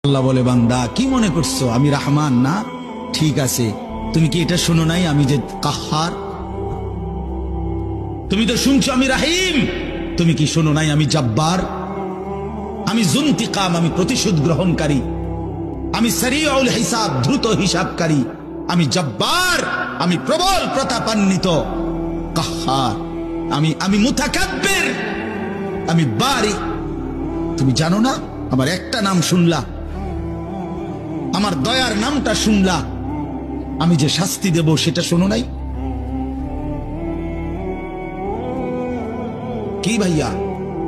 আল্লাহ বলে, বান্দা কি মনে করছো আমি রহমান না? ঠিক আছে, তুমি কি এটা শোনো নাই আমি যে কাহার? তুমি তো শুনছো আমি রাহিম, তুমি কি শোনো নাই আমি জব্বার? আমি জুনতিকাম, আমি প্রতিশোধ গ্রহণকারী। আমি সারিউল হিসাব, দ্রুত হিসাবকারী। আমি জব্বার, আমি প্রবল প্রতাপান্বিত। কাহার, আমি মুতাকাব্বির, আমি বারি। তুমি জানো না আমার একটা নাম শুনলা, আমার দয়ার নামটা শুনলা, আমি যে শাস্তি দেব সেটা শোনো নাই? কি ভাইয়া,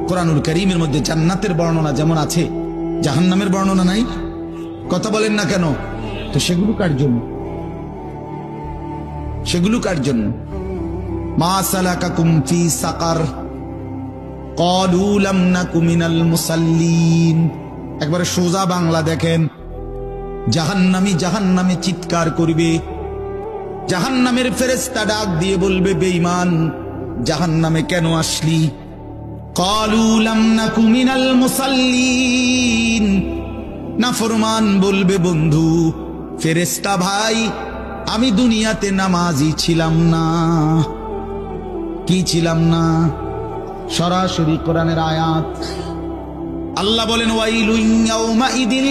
কোরআনুল কারীমের মধ্যে জান্নাতের বর্ণনা যেমন আছে, জাহান্নামের বর্ণনা নাই? কথা বলেন না কেন? তো সেগুলো কার জন্য? সেগুলো কার জন্য? মা সালাকাকুম ফি সাকার ক্বালু লাম নাকু মিনাল মুসাল্লিন। একবারে সোজা বাংলা দেখেন, জাহান্নামী জাহান্নামে চিৎকার করবে, জাহান্নামের ফেরেশতা ডাক দিয়ে বলবে, বেঈমান জাহান্নামে কেন আসলি? ক্বালু লাম নাকু মিনাল মুসাল্লিন। নাফরমান বলবে, বন্ধু ফেরেশতা ভাই, আমি দুনিয়াতে নামাজি ছিলাম না। কি ছিলাম না? সরাসরি কোরআনের আয়াত। আল্লাহ বলেন, ওয়াইলুন ইয়াউমা ইদিল